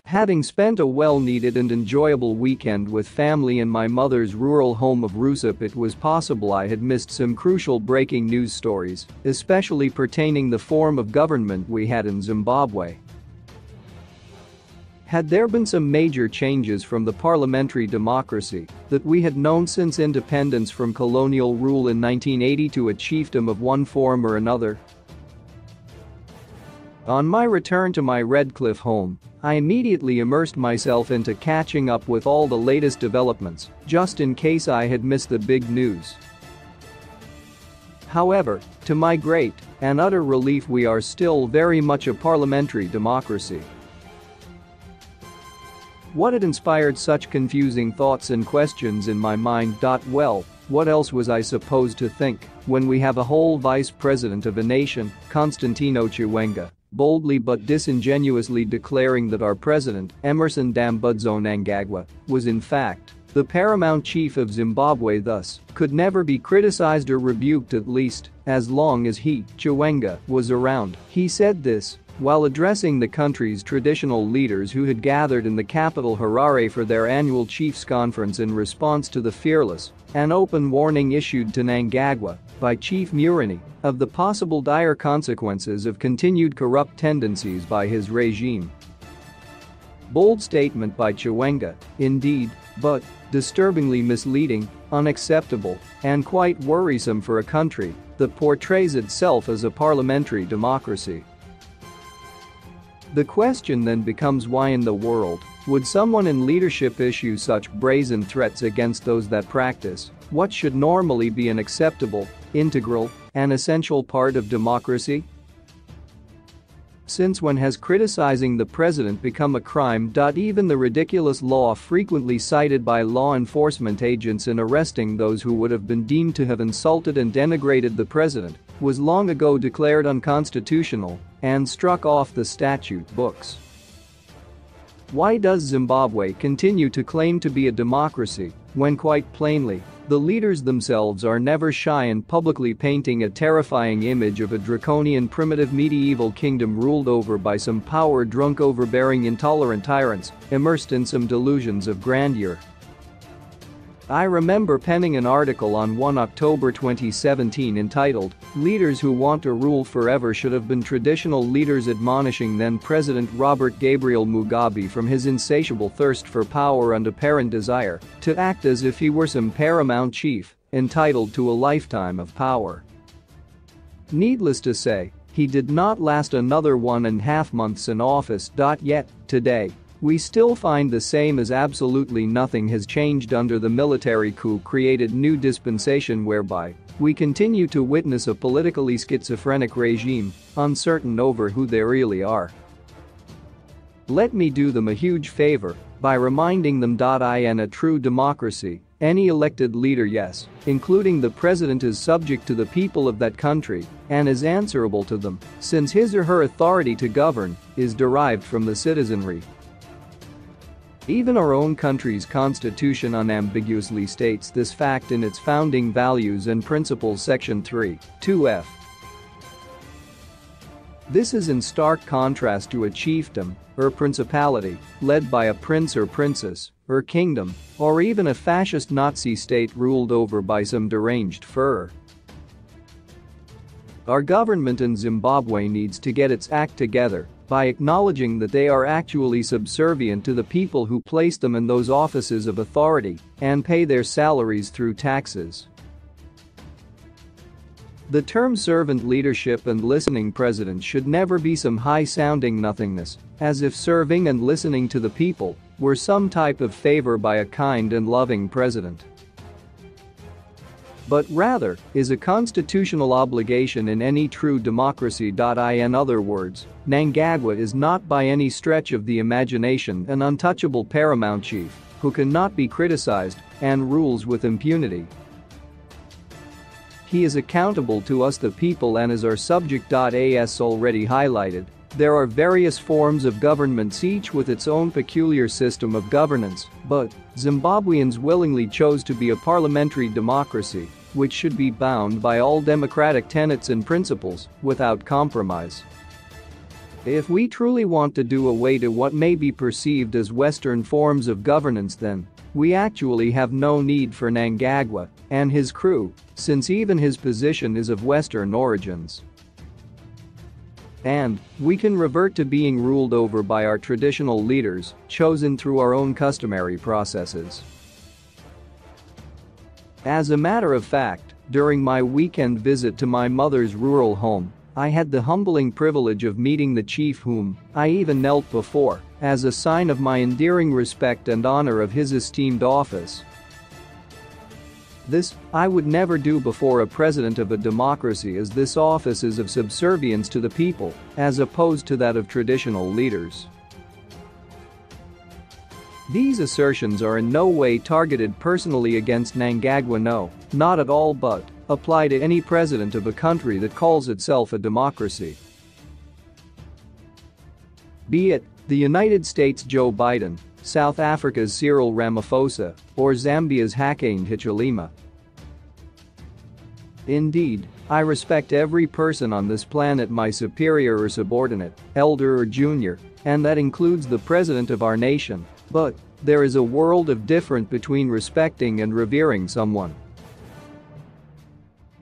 Having spent a well-needed and enjoyable weekend with family in my mother's rural home of Rusip, it was possible I had missed some crucial breaking news stories, especially pertaining the form of government we had in Zimbabwe. Had there been some major changes from the parliamentary democracy that we had known since independence from colonial rule in 1980 to a chiefdom of one form or another? On my return to my Redcliffe home, I immediately immersed myself into catching up with all the latest developments, just in case I had missed the big news. However, to my great and utter relief, we are still very much a parliamentary democracy. What had inspired such confusing thoughts and questions in my mind? Well, what else was I supposed to think when we have a whole vice president of a nation, Constantino Chiwenga, boldly but disingenuously declaring that our president, Emmerson Dambudzo Mnangagwa, was in fact the paramount chief of Zimbabwe, thus could never be criticized or rebuked, at least as long as he, Chiwenga, was around. He said this while addressing the country's traditional leaders who had gathered in the capital Harare for their annual Chiefs Conference in response to the fearless and open warning issued to Mnangagwa by Chief Murani of the possible dire consequences of continued corrupt tendencies by his regime. Bold statement by Chiwenga, indeed, but disturbingly misleading, unacceptable, and quite worrisome for a country that portrays itself as a parliamentary democracy. The question then becomes, why in the world would someone in leadership issue such brazen threats against those that practice what should normally be an acceptable, integral, and essential part of democracy? Since when has criticizing the president become a crime? Even the ridiculous law frequently cited by law enforcement agents in arresting those who would have been deemed to have insulted and denigrated the president was long ago declared unconstitutional and struck off the statute books. Why does Zimbabwe continue to claim to be a democracy when, quite plainly, the leaders themselves are never shy in publicly painting a terrifying image of a draconian primitive medieval kingdom ruled over by some power-drunk, overbearing, intolerant tyrants immersed in some delusions of grandeur? I remember penning an article on 1 October 2017 entitled, "Leaders Who Want to Rule Forever Should Have Been Traditional Leaders," admonishing then-President Robert Gabriel Mugabe from his insatiable thirst for power and apparent desire to act as if he were some paramount chief entitled to a lifetime of power. Needless to say, he did not last another 1.5 months in office. Yet, today, we still find the same as absolutely nothing has changed under the military coup-created new dispensation, whereby we continue to witness a politically schizophrenic regime, uncertain over who they really are. Let me do them a huge favor by reminding them in a true democracy, any elected leader, yes, including the president, is subject to the people of that country and is answerable to them, since his or her authority to govern is derived from the citizenry. Even our own country's constitution unambiguously states this fact in its founding values and principles, section 3(2)f. This is in stark contrast to a chiefdom or principality led by a prince or princess or kingdom, or even a fascist Nazi state ruled over by some deranged Führer. Our government in Zimbabwe needs to get its act together by acknowledging that they are actually subservient to the people who place them in those offices of authority and pay their salaries through taxes. The term servant leadership and listening president should never be some high-sounding nothingness, as if serving and listening to the people were some type of favor by a kind and loving president, but rather is a constitutional obligation in any true democracy. In other words, Mnangagwa is not by any stretch of the imagination an untouchable paramount chief who cannot be criticized and rules with impunity. He is accountable to us, the people, and is our subject. As already highlighted, there are various forms of governments, each with its own peculiar system of governance, but Zimbabweans willingly chose to be a parliamentary democracy, which should be bound by all democratic tenets and principles without compromise. If we truly want to do away to what may be perceived as Western forms of governance, then we actually have no need for Mnangagwa and his crew, since even his position is of Western origins. And we can revert to being ruled over by our traditional leaders, chosen through our own customary processes. As a matter of fact, during my weekend visit to my mother's rural home, I had the humbling privilege of meeting the chief whom I even knelt before, as a sign of my endearing respect and honor of his esteemed office. This I would never do before a president of a democracy, as this office is of subservience to the people, as opposed to that of traditional leaders. These assertions are in no way targeted personally against Mnangagwa, no, not at all, but apply to any president of a country that calls itself a democracy. Be it the United States' Joe Biden, South Africa's Cyril Ramaphosa, or Zambia's Hakainde Hichilema. Indeed, I respect every person on this planet, my superior or subordinate, elder or junior, and that includes the president of our nation, but there is a world of difference between respecting and revering someone.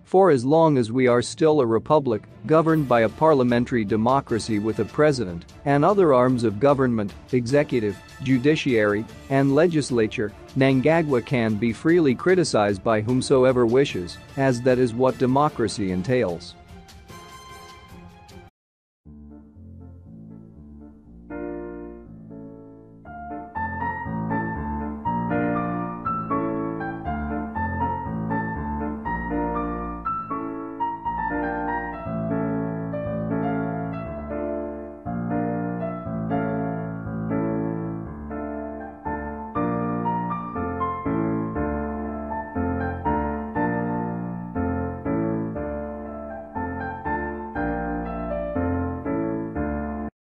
For as long as we are still a republic, governed by a parliamentary democracy with a president and other arms of government, executive, judiciary, and legislature, Mnangagwa can be freely criticized by whomsoever wishes, as that is what democracy entails.